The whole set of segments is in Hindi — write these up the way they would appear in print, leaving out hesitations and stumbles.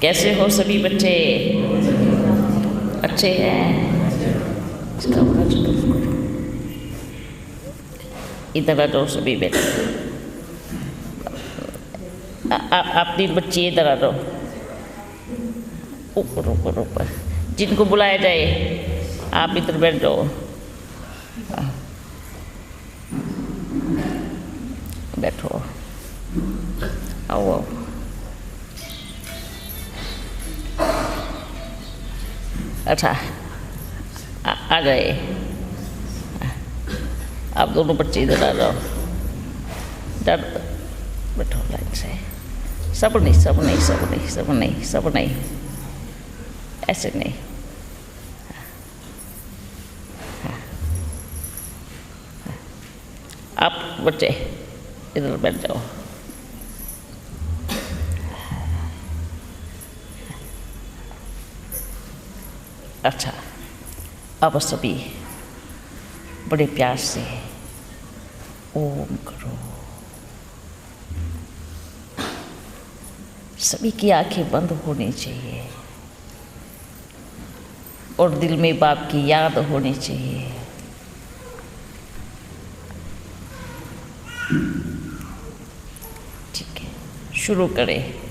कैसे हो सभी बच्चे? अच्छे हैं? इसका बड़ा जुलूस करो। इधर आ जाओ सभी बेटे। आप तीन बच्चे इधर आ जाओ। ऊपर ऊपर ऊपर, जिनको बुलाया जाए आप इधर बैठ जाओ। बैठो, आओ आओ। अच्छा, आ गए। आप दोनों बच्चे इधर आ जाओ। इधर बैठो लाइन से। सब नहीं, सब नहीं, सब नहीं, सब नहीं, सब नहीं, ऐसे नहीं। आप बच्चे इधर बैठ जाओ। अच्छा, अब सभी बड़े प्यार से ओम करो। सभी की आंखें बंद होनी चाहिए और दिल में बाप की याद होनी चाहिए। ठीक है, शुरू करें।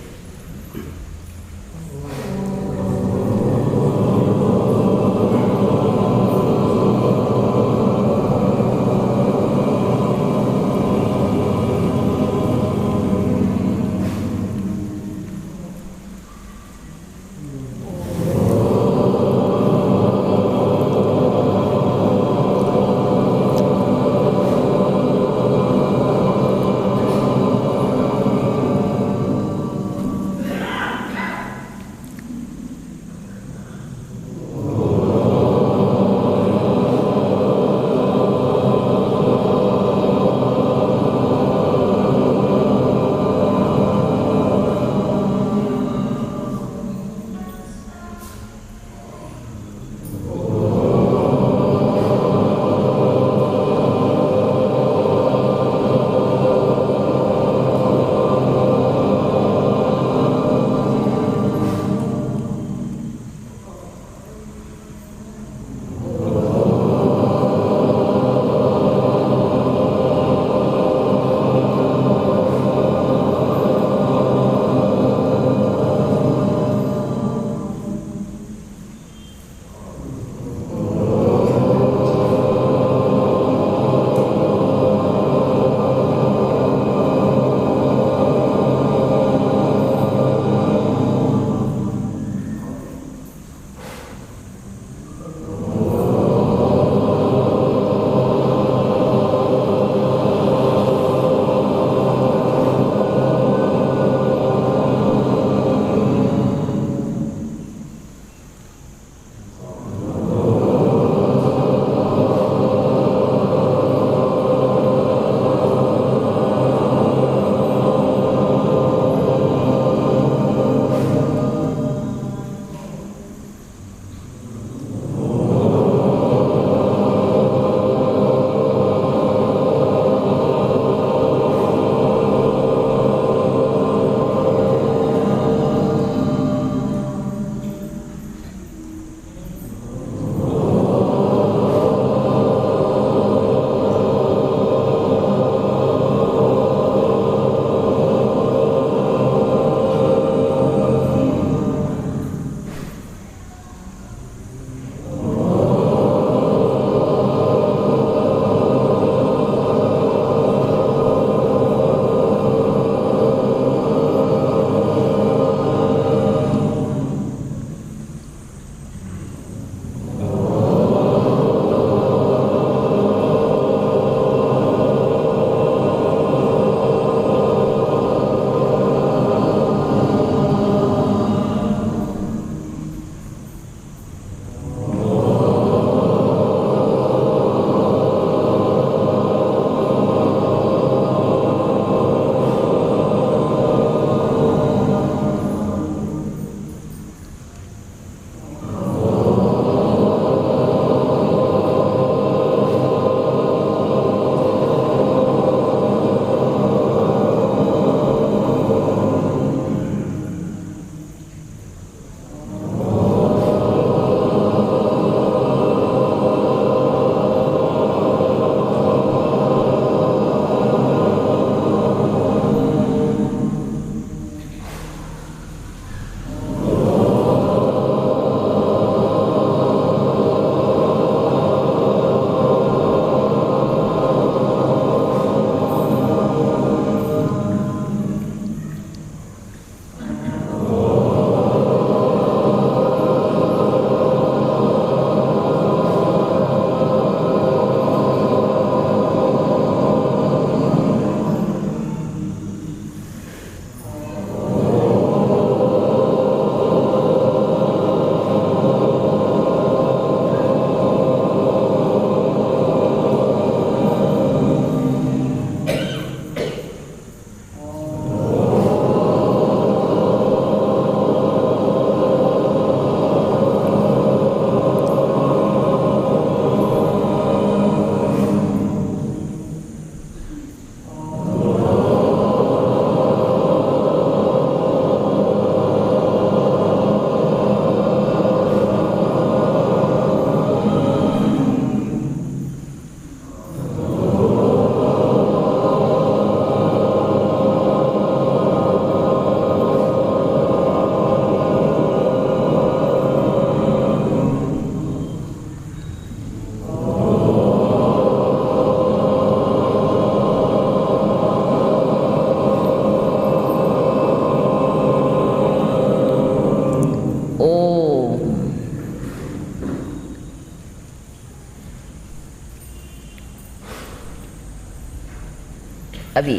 अभी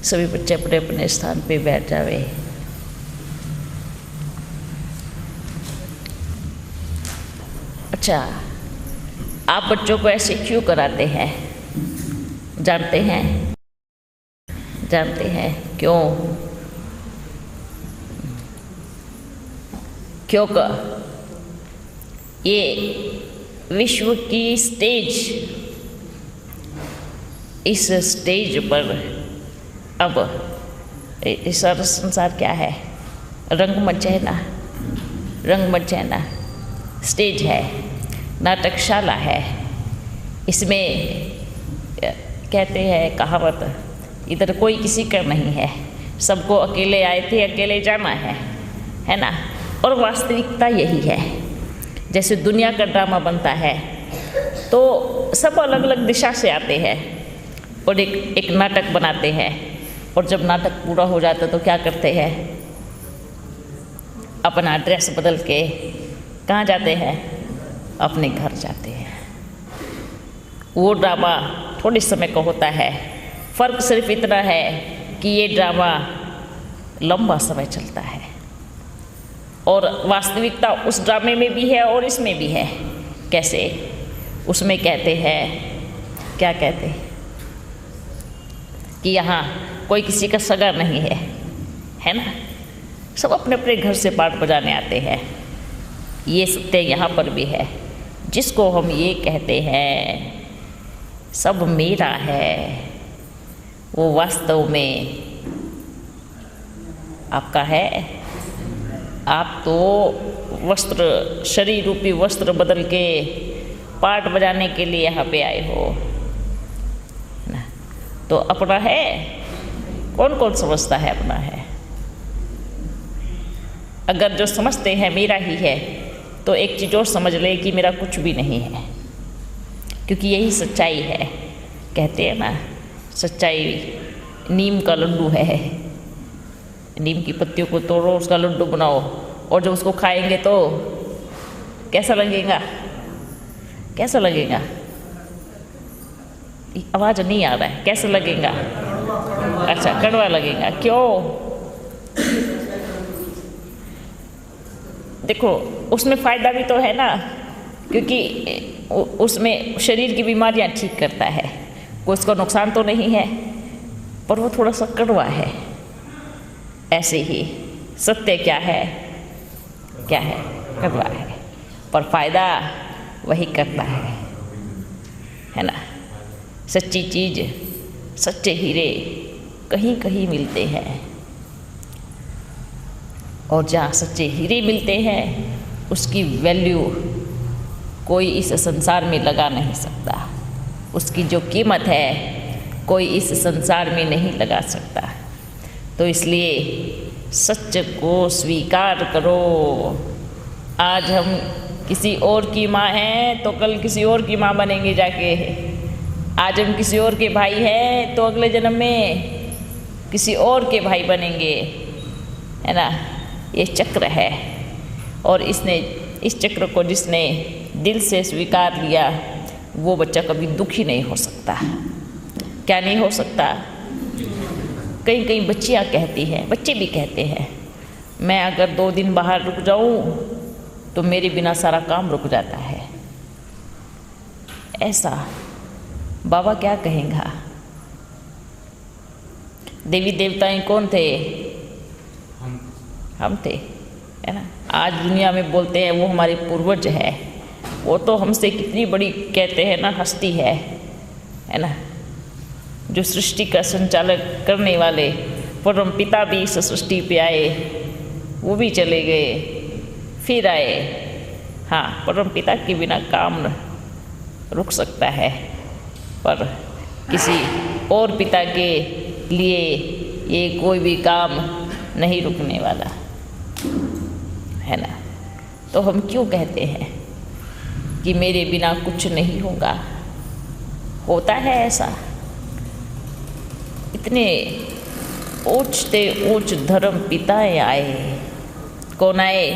सभी बच्चे अपने अपने स्थान पे बैठ जावे। अच्छा, आप बच्चों को ऐसे क्यों कराते हैं? जानते हैं? जानते हैं क्यों? क्योंकि ये विश्व की स्टेज, इस स्टेज पर अब इस सारा संसार क्या है? रंगमंच है ना, रंगमंच है ना, स्टेज है, नाटकशाला है। इसमें कहते हैं कहावत, इधर कोई किसी का नहीं है, सबको अकेले आए थे अकेले जाना है ना। और वास्तविकता यही है। जैसे दुनिया का ड्रामा बनता है तो सब अलग अलग दिशा से आते हैं और एक नाटक बनाते हैं, और जब नाटक पूरा हो जाता है तो क्या करते हैं? अपना ड्रेस बदल के कहाँ जाते हैं? अपने घर जाते हैं। वो ड्रामा थोड़े समय का होता है, फ़र्क सिर्फ इतना है कि ये ड्रामा लंबा समय चलता है, और वास्तविकता उस ड्रामे में भी है और इसमें भी है। कैसे? उसमें कहते हैं, क्या कहते हैं कि यहाँ कोई किसी का सगा नहीं है ना, सब अपने अपने घर से पाठ बजाने आते हैं। ये सत्य यहाँ पर भी है। जिसको हम ये कहते हैं सब मेरा है, वो वास्तव में आपका है। आप तो वस्त्र, शरीर रूपी वस्त्र बदल के पाठ बजाने के लिए यहाँ पे आए हो ना। तो अपना है, कौन कौन समझता है अपना है? अगर जो समझते हैं मेरा ही है तो एक चीज़ और समझ ले कि मेरा कुछ भी नहीं है, क्योंकि यही सच्चाई है। कहते हैं ना, सच्चाई नीम का लड्डू है। नीम की पत्तियों को तोड़ो, उसका लड्डू बनाओ, और जब उसको खाएंगे तो कैसा लगेगा? कैसा लगेगा? आवाज़ नहीं आ रहा है, कैसा लगेगा? अच्छा, कड़वा लगेगा। क्यों? देखो, उसमें फ़ायदा भी तो है ना, क्योंकि उसमें शरीर की बीमारियां ठीक करता है, कोई उसका नुकसान तो नहीं है, पर वो थोड़ा सा कड़वा है। ऐसे ही सत्य क्या है? क्या है? कड़वा है, पर फायदा वही करता है ना। सच्ची चीज़, सच्चे हीरे कहीं कहीं मिलते हैं, और जहाँ सच्चे हीरे मिलते हैं उसकी वैल्यू कोई इस संसार में लगा नहीं सकता। उसकी जो कीमत है कोई इस संसार में नहीं लगा सकता। तो इसलिए सच को स्वीकार करो। आज हम किसी और की माँ हैं तो कल किसी और की माँ बनेंगे जाके। आज हम किसी और के भाई हैं तो अगले जन्म में किसी और के भाई बनेंगे, है ना। ये चक्र है, और इस चक्र को जिसने दिल से स्वीकार लिया वो बच्चा कभी दुखी नहीं हो सकता। क्या नहीं हो सकता? कई कई बच्चियाँ कहती हैं, बच्चे भी कहते हैं, मैं अगर 2 दिन बाहर रुक जाऊँ तो मेरे बिना सारा काम रुक जाता है। ऐसा बाबा क्या कहेगा? देवी देवताएं कौन थे? हम थे, है ना। आज दुनिया में बोलते हैं वो हमारे पूर्वज है, वो तो हमसे कितनी बड़ी कहते हैं ना हस्ती है ना। जो सृष्टि का संचालन करने वाले परम पिता भी इस सृष्टि पे आए, वो भी चले गए, फिर आए। हाँ, परम पिता के बिना काम रुक सकता है, पर किसी और पिता के लिए ये कोई भी काम नहीं रुकने वाला, है ना। तो हम क्यों कहते हैं कि मेरे बिना कुछ नहीं होगा? होता है ऐसा। इतने ऊंचते ऊंच धर्म पिताएं आए। कौन आए?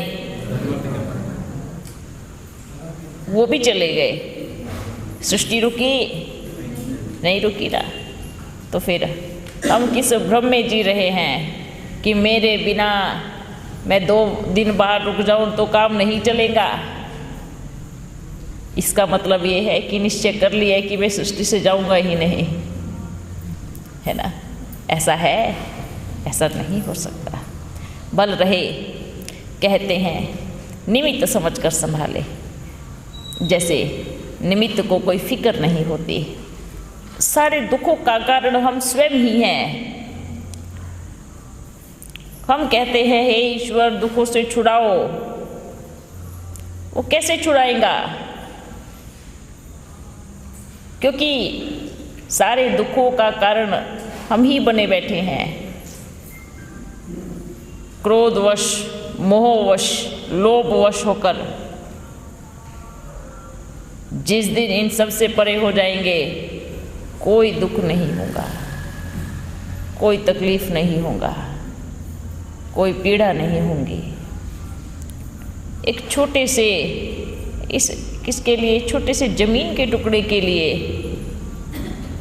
वो भी चले गए। सृष्टि रुकी नहीं, रुकी ना। तो फिर हम किस भ्रम में जी रहे हैं कि मेरे बिना मैं 2 दिन बाहर रुक जाऊं तो काम नहीं चलेगा। इसका मतलब ये है कि निश्चय कर लिया है कि मैं सृष्टि से जाऊंगा ही नहीं, है ना? ऐसा है? ऐसा नहीं हो सकता। बल रहे, कहते हैं निमित्त समझकर संभाले। जैसे निमित्त को कोई फिक्र नहीं होती। सारे दुखों का कारण हम स्वयं ही हैं। हम कहते हैं हे ईश्वर दुखों से छुड़ाओ, वो कैसे छुड़ाएगा? क्योंकि सारे दुखों का कारण हम ही बने बैठे हैं। क्रोधवश, मोहवश, लोभवश होकर जिस दिन इन सब से परे हो जाएंगे, कोई दुख नहीं होगा, कोई तकलीफ नहीं होगा, कोई पीड़ा नहीं होगी। एक छोटे से किसके लिए? छोटे से जमीन के टुकड़े के लिए,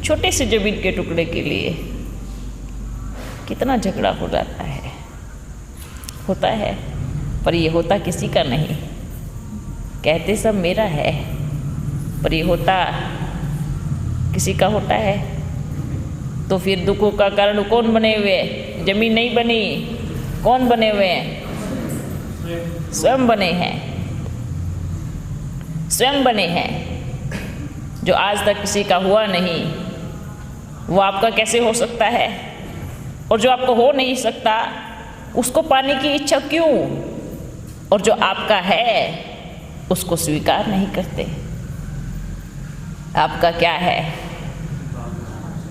छोटे से जमीन के टुकड़े के लिए कितना झगड़ा हो जाता है, होता है। पर ये होता किसी का नहीं। कहते सब मेरा है, पर ये होता किसी का होता है। तो फिर दुखों का कारण कौन बने हुए? जमीन नहीं बनी, कौन बने हुए हैं? स्वयं बने हैं, स्वयं बने हैं। जो आज तक किसी का हुआ नहीं, वो आपका कैसे हो सकता है? और जो आपको हो नहीं सकता, उसको पाने की इच्छा क्यों? और जो आपका है, उसको स्वीकार नहीं करते। आपका क्या है?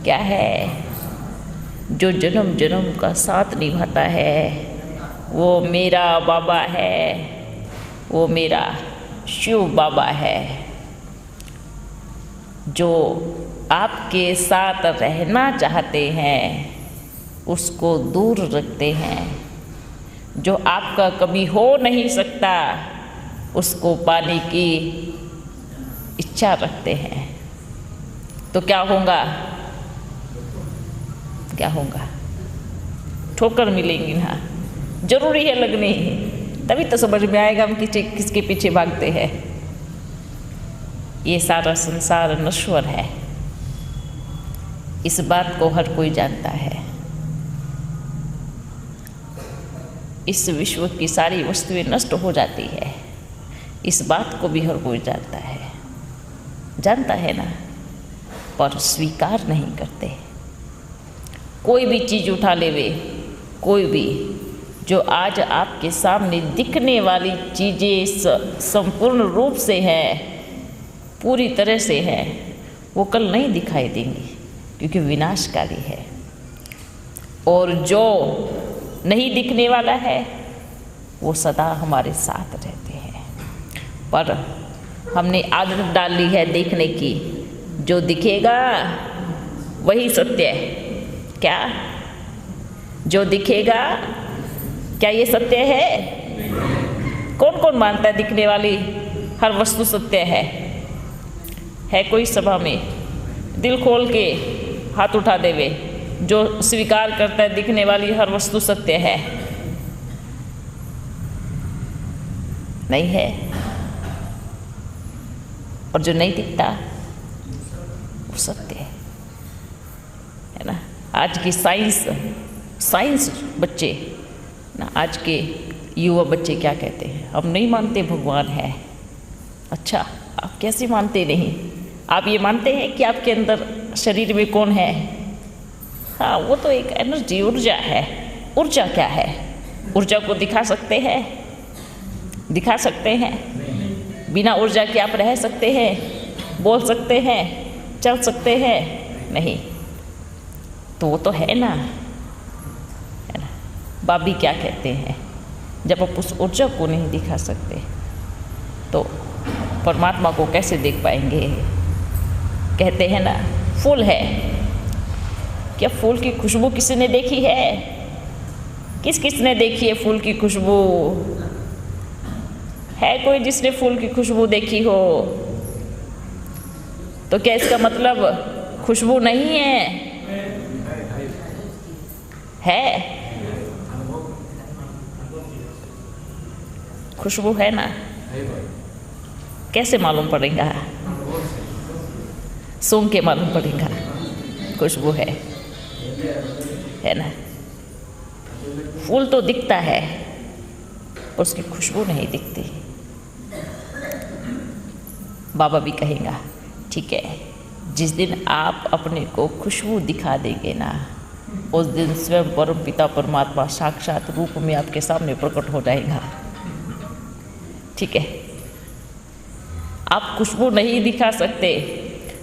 क्या है? जो जन्म जन्म का साथ निभाता है, वो मेरा बाबा है, वो मेरा शिव बाबा है। जो आपके साथ रहना चाहते हैं, उसको दूर रखते हैं। जो आपका कभी हो नहीं सकता, उसको पाने की इच्छा रखते हैं। तो क्या होगा? क्या होगा? ठोकर मिलेंगी ना, जरूरी है लगनी ही, तभी तो समझ में आएगा हम किसके पीछे भागते हैं। ये सारा संसार नश्वर है, इस बात को हर कोई जानता है। इस विश्व की सारी वस्तुएं नष्ट हो जाती है, इस बात को भी हर कोई जानता है ना, पर स्वीकार नहीं करते। कोई भी चीज़ उठा लेवे, कोई भी, जो आज आपके सामने दिखने वाली चीज़ें संपूर्ण रूप से है, पूरी तरह से है, वो कल नहीं दिखाई देंगी, क्योंकि विनाशकारी है। और जो नहीं दिखने वाला है, वो सदा हमारे साथ रहते हैं। पर हमने आदत डाल ली है देखने की, जो दिखेगा वही सत्य है। क्या? जो दिखेगा, क्या ये सत्य है? कौन कौन मानता है दिखने वाली हर वस्तु सत्य है? कोई सभा में दिल खोल के हाथ उठा देवे जो स्वीकार करता है दिखने वाली हर वस्तु सत्य है? नहीं है। और जो नहीं दिखता वो सत्य है ना। आज की साइंस बच्चे ना, आज के युवा बच्चे क्या कहते हैं? हम नहीं मानते भगवान है। अच्छा, आप कैसे मानते नहीं? आप ये मानते हैं कि आपके अंदर शरीर में कौन है? हाँ, वो तो एक एनर्जी, ऊर्जा है। ऊर्जा क्या है? ऊर्जा को दिखा सकते हैं? दिखा सकते हैं? बिना ऊर्जा के आप रह सकते हैं? बोल सकते हैं? चल सकते हैं? नहीं। तो वो तो है ना, है ना। बाबी क्या कहते हैं? जब आप उस ऊर्जा को नहीं दिखा सकते, तो परमात्मा को कैसे देख पाएंगे? कहते हैं ना, फूल है, क्या फूल की खुशबू किसी ने देखी है? किसने देखी है फूल की खुशबू? है कोई जिसने फूल की खुशबू देखी हो? तो क्या इसका मतलब खुशबू नहीं है? है? खुशबू है ना? कैसे मालूम पड़ेगा? सूंघ के मालूम पड़ेगा खुशबू है ना? फूल तो दिखता है, उसकी खुशबू नहीं दिखती। बाबा भी कहेगा, ठीक है, जिस दिन आप अपने को खुशबू दिखा देंगे ना, उस दिन स्वयं परम पिता परमात्मा साक्षात रूप में आपके सामने प्रकट हो जाएगा। ठीक है, आप खुशबू नहीं दिखा सकते,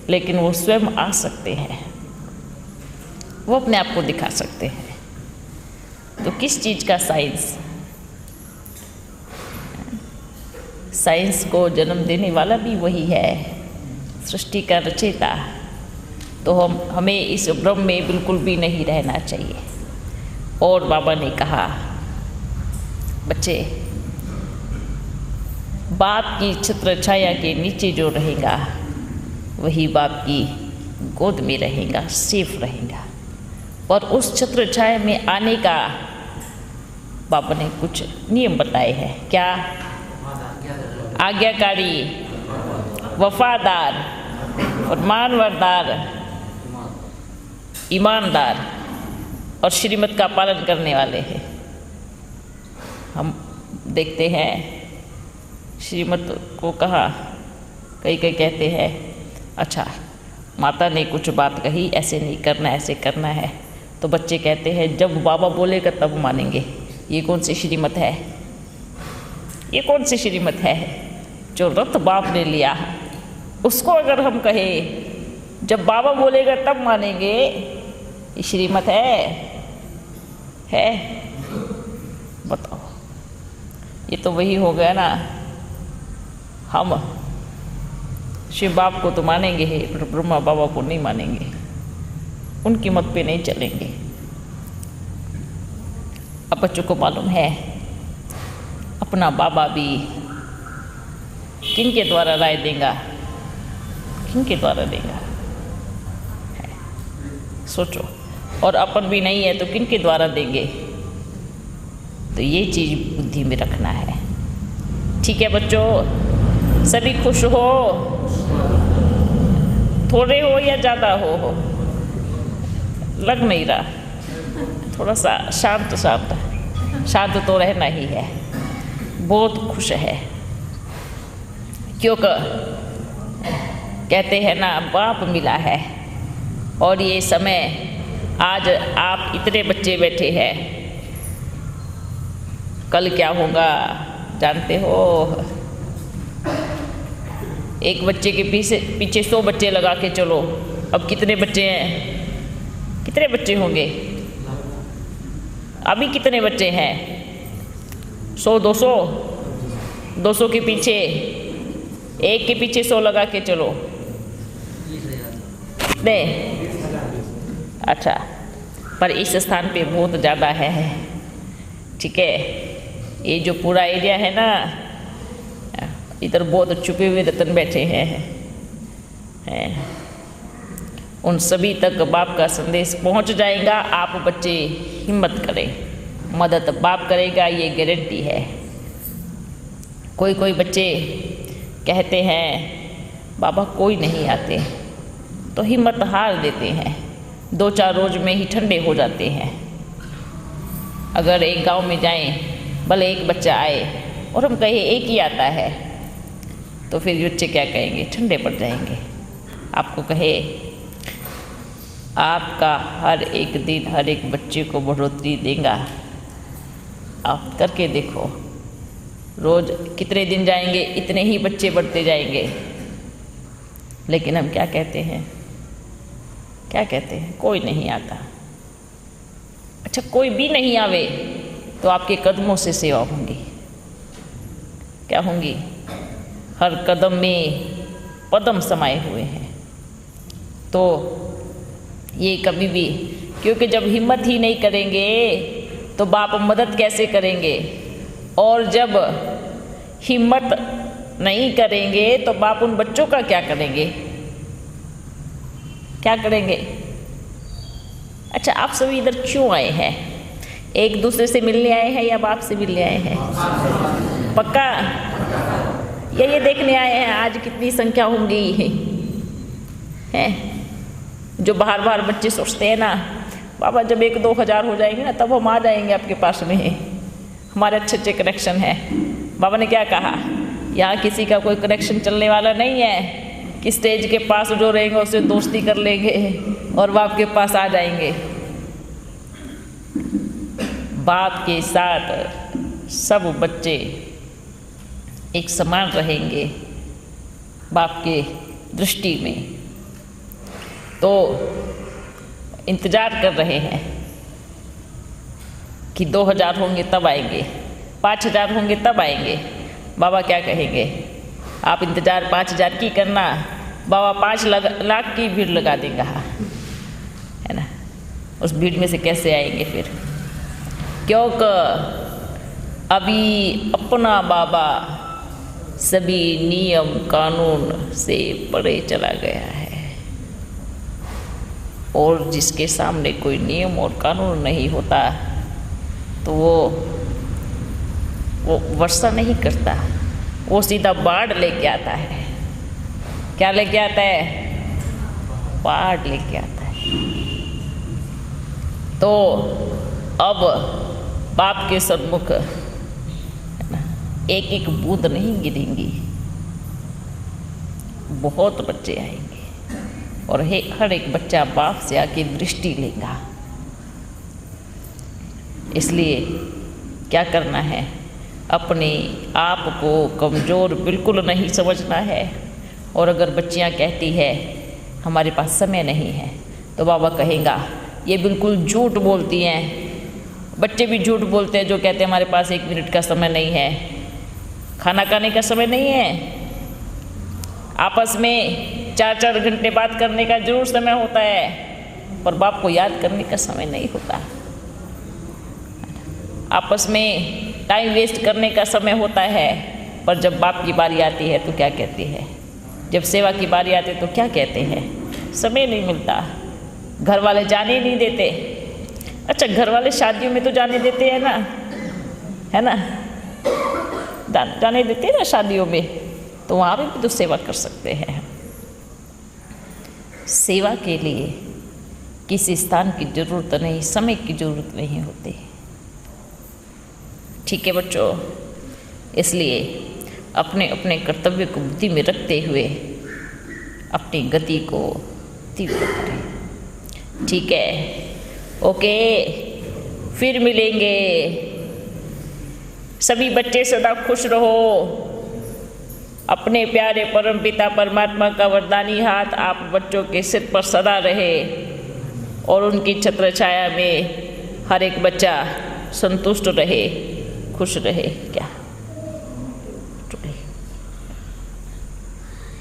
लेकिन वो स्वयं आ सकते हैं, वो अपने आप को दिखा सकते हैं। तो किस चीज़ का साइंस? साइंस को जन्म देने वाला भी वही है, सृष्टि का रचयिता। तो हमें इस भ्रम में बिल्कुल भी नहीं रहना चाहिए। और बाबा ने कहा, बच्चे, बाप की छत्र छाया के नीचे जो रहेगा वही बाप की गोद में रहेगा, सेफ रहेगा। और उस छत्र छाया में आने का बाबा ने कुछ नियम बताए हैं। क्या? आज्ञाकारी, वफादार, फरमानबरदार, ईमानदार और श्रीमत का पालन करने वाले हैं। हम देखते हैं श्रीमत को कहा, कई कहते हैं, अच्छा माता ने कुछ बात कही, ऐसे नहीं करना, ऐसे करना है। तो बच्चे कहते हैं जब बाबा बोलेगा तब मानेंगे। ये कौन सी श्रीमत है? ये कौन सी श्रीमत है? जो रथ बाप ने लिया उसको अगर हम कहें जब बाबा बोलेगा तब मानेंगे, ये श्रीमत है? बताओ, ये तो वही हो गया ना, हम शिव बाप को तो मानेंगे ही, पर ब्रह्मा बाबा को नहीं मानेंगे, उनकी मत पे नहीं चलेंगे। अब बच्चों को मालूम है अपना बाबा भी किन के द्वारा राय देगा, किन के द्वारा देगा, सोचो। और अपन भी नहीं है तो किन के द्वारा देंगे? तो ये चीज़ बुद्धि में रखना है। ठीक है बच्चों, सभी खुश हो, थोड़े हो या ज़्यादा हो, लग नहीं रहा, थोड़ा सा शांत शांत शांत तो रहना ही है। बहुत खुश है क्योंकि कहते हैं ना, बाप मिला है। और ये समय, आज आप इतने बच्चे बैठे हैं, कल क्या होगा जानते हो? एक बच्चे के पीछे 100 बच्चे लगा के चलो, अब कितने बच्चे हैं? कितने बच्चे होंगे? अभी कितने बच्चे हैं? 100, 200, 200 के पीछे, एक के पीछे 100 लगा के चलो, कितने? अच्छा, पर इस स्थान पे बहुत ज़्यादा है। ठीक है, ये जो पूरा एरिया है ना, इधर बहुत छुपे हुए रतन बैठे हैं। उन सभी तक बाप का संदेश पहुंच जाएगा। आप बच्चे हिम्मत करें, मदद बाप करेगा, ये गारंटी है। कोई बच्चे कहते हैं बाबा कोई नहीं आते, तो हिम्मत हार देते हैं, 2-4 रोज में ही ठंडे हो जाते हैं। अगर एक गांव में जाएं, भले एक बच्चा आए और हम कहें एक ही आता है, तो फिर बच्चे क्या कहेंगे? ठंडे पड़ जाएंगे। आपको कहे आपका हर एक दिन हर एक बच्चे को बढ़ोतरी देगा, आप करके देखो। रोज कितने दिन जाएंगे, इतने ही बच्चे बढ़ते जाएंगे। लेकिन हम क्या कहते हैं? क्या कहते हैं? कोई नहीं आता। अच्छा, कोई भी नहीं आवे तो आपके कदमों से सेवा होंगी। क्या होंगी? हर कदम में पदम समाये हुए हैं। तो ये कभी भी, क्योंकि जब हिम्मत ही नहीं करेंगे तो बाप मदद कैसे करेंगे? और जब हिम्मत नहीं करेंगे तो बाप उन बच्चों का क्या करेंगे? क्या करेंगे? अच्छा, आप सभी इधर क्यों आए हैं? एक दूसरे से मिलने आए हैं या बाप से मिलने आए हैं? पक्का? या ये देखने आए हैं आज कितनी संख्या होंगी? हैं जो बाहर बाहर बच्चे सोचते हैं ना, बाबा जब 1-2 हज़ार हो जाएंगे ना तब हम आ जाएंगे आपके पास में, हमारे अच्छे अच्छे कनेक्शन हैं। बाबा ने क्या कहा, यहाँ किसी का कोई कनेक्शन चलने वाला नहीं है कि स्टेज के पास जो रहेंगे उससे दोस्ती कर लेंगे और बाप के पास आ जाएंगे। बाप के साथ सब बच्चे एक समान रहेंगे बाप के दृष्टि में। तो इंतज़ार कर रहे हैं कि 2000 होंगे तब आएंगे, 5000 होंगे तब आएंगे। बाबा क्या कहेंगे, आप इंतज़ार 5000 की करना, बाबा 5 लाख की भीड़ लगा देगा, है ना। उस भीड़ में से कैसे आएंगे फिर? क्योंकि अभी अपना बाबा सभी नियम कानून से परे चला गया है, और जिसके सामने कोई नियम और कानून नहीं होता तो वो वर्षा नहीं करता, वो सीधा बाढ़ लेके आता है। क्या लेके आता है? बाढ़ लेके आता है। तो अब बाप के सन्मुख एक एक बूंद नहीं गिरेंगी, बहुत बच्चे आएंगे और हर एक बच्चा बाप से आके दृष्टि लेगा। इसलिए क्या करना है, अपने आप को कमज़ोर बिल्कुल नहीं समझना है। और अगर बच्चियां कहती है हमारे पास समय नहीं है, तो बाबा कहेगा ये बिल्कुल झूठ बोलती हैं। बच्चे भी झूठ बोलते हैं जो कहते हैं हमारे पास 1 मिनट का समय नहीं है, खाना खाने का समय नहीं है, आपस में 4-4 घंटे बात करने का जरूर समय होता है, पर बाप को याद करने का समय नहीं होता। आपस में टाइम वेस्ट करने का समय होता है, पर जब बाप की बारी आती है तो क्या कहती है, जब सेवा की बारी आती है तो क्या कहते हैं, समय नहीं मिलता, घर वाले जाने नहीं देते। अच्छा, घर वाले शादियों में तो जाने देते हैं ना, है ना, जाने देते हैं ना शादियों में, तो वहाँ भी तो सेवा कर सकते हैं। सेवा के लिए किसी स्थान की ज़रूरत नहीं, समय की ज़रूरत नहीं होती। ठीक है बच्चों, इसलिए अपने अपने कर्तव्य को बुद्धि में रखते हुए अपनी गति को तीव्र करें। ठीक है, ओके, फिर मिलेंगे। सभी बच्चे सदा खुश रहो। अपने प्यारे परमपिता परमात्मा का वरदानी हाथ आप बच्चों के सिर पर सदा रहे और उनकी छत्र छाया में हर एक बच्चा संतुष्ट रहे, खुश रहे। क्या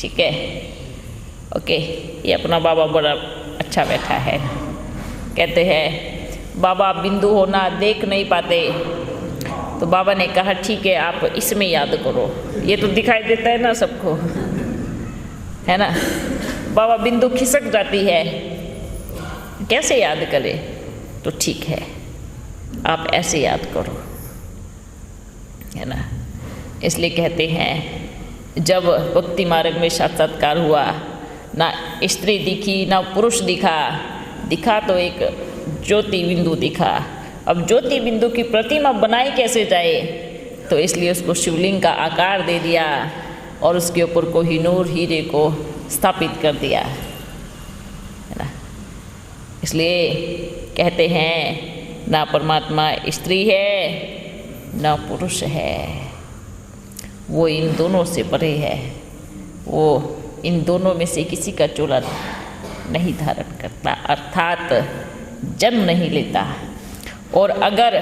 ठीक है, ओके। ये अपना बाबा बड़ा अच्छा बैठा है। कहते हैं बाबा आप बिंदु हो ना, देख नहीं पाते, तो बाबा ने कहा ठीक है आप इसमें याद करो, ये तो दिखाई देता है ना सबको, है ना। बाबा बिंदु खिसक जाती है, कैसे याद करें, तो ठीक है आप ऐसे याद करो, है ना। इसलिए कहते हैं जब भक्ति मार्ग में साक्षात्कार हुआ, ना स्त्री दिखी ना पुरुष दिखा तो एक ज्योति बिंदु दिखा। अब ज्योति बिंदु की प्रतिमा बनाई कैसे जाए, तो इसलिए उसको शिवलिंग का आकार दे दिया और उसके ऊपर कोहिनूर हीरे को स्थापित कर दिया, है ना। इसलिए कहते हैं ना परमात्मा स्त्री है ना पुरुष है, वो इन दोनों से परे है, वो इन दोनों में से किसी का चोला नहीं धारण करता, अर्थात जन्म नहीं लेता, और अगर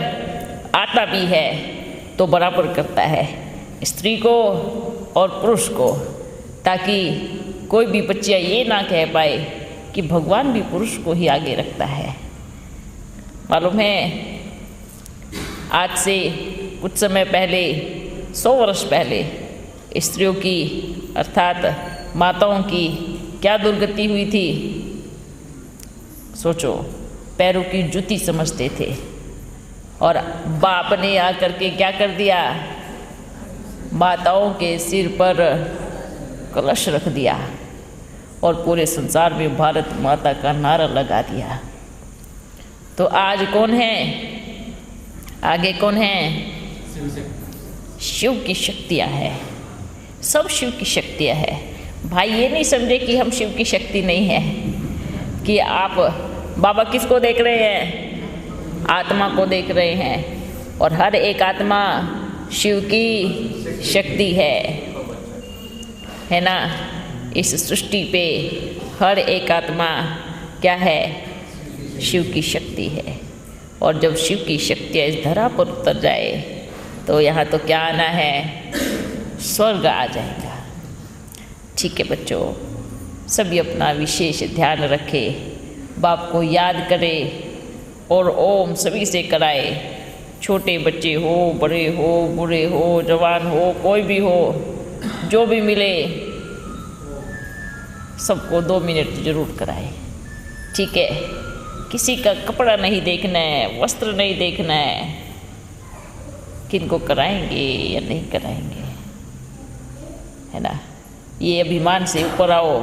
आता भी है तो बराबर करता है स्त्री को और पुरुष को, ताकि कोई भी बच्चिया ये ना कह पाए कि भगवान भी पुरुष को ही आगे रखता है। मालूम है आज से कुछ समय पहले, 100 वर्ष पहले, स्त्रियों की अर्थात माताओं की क्या दुर्गति हुई थी। सोचो, पैरों की जूती समझते थे, और बाप ने आकर के क्या कर दिया, माताओं के सिर पर कलश रख दिया और पूरे संसार में भारत माता का नारा लगा दिया। तो आज कौन है, आगे कौन है? शिव की शक्तियाँ है, सब शिव की शक्तियाँ है। भाई ये नहीं समझे कि हम शिव की शक्ति नहीं है, कि आप बाबा किसको देख रहे हैं? आत्मा को देख रहे हैं, और हर एक आत्मा शिव की शक्ति है ना। इस सृष्टि पे हर एक आत्मा क्या है? शिव की शक्ति है। और जब शिव की शक्तियाँ इस धरा पर उतर जाए तो यहाँ तो क्या आना है? स्वर्ग आ जाएगा। ठीक है बच्चों, सभी अपना विशेष ध्यान रखें, बाप को याद करें और ओम सभी से कराए। छोटे बच्चे हो, बड़े हो, बूढ़े हो, जवान हो, कोई भी हो, जो भी मिले सबको 2 मिनट जरूर कराए। ठीक है, किसी का कपड़ा नहीं देखना है, वस्त्र नहीं देखना है, किनको कराएंगे या नहीं कराएंगे, है ना। ये अभिमान से ऊपर आओ,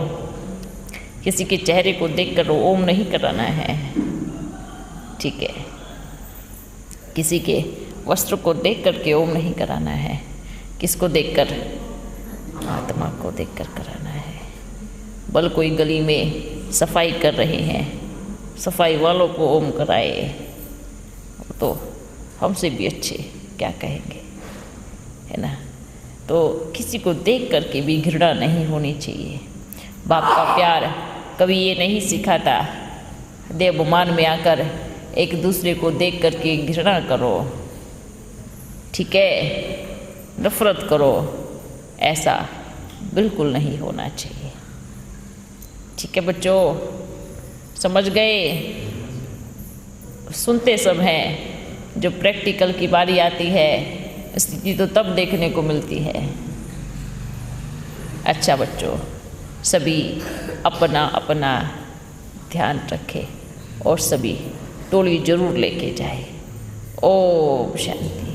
किसी के चेहरे को देखकर ओम नहीं कराना है। ठीक है, किसी के वस्त्र को देख कर के ओम नहीं कराना है। किसको देखकर? आत्मा को देखकर कराना है। बल कोई गली में सफाई कर रहे हैं, सफाई वालों को ओम कराए तो हमसे भी अच्छे क्या कहेंगे, है ना। तो किसी को देख कर के भी घृणा नहीं होनी चाहिए। बाप का प्यार कभी ये नहीं सिखाता देवमान में आकर एक दूसरे को देख कर के घृणा करो, ठीक है, नफरत करो, ऐसा बिल्कुल नहीं होना चाहिए। ठीक है बच्चों, समझ गए? सुनते सब हैं, जो प्रैक्टिकल की बारी आती है स्थिति तो तब देखने को मिलती है। अच्छा बच्चों, सभी अपना अपना ध्यान रखें और सभी टोली जरूर लेके जाए। ओम शांति।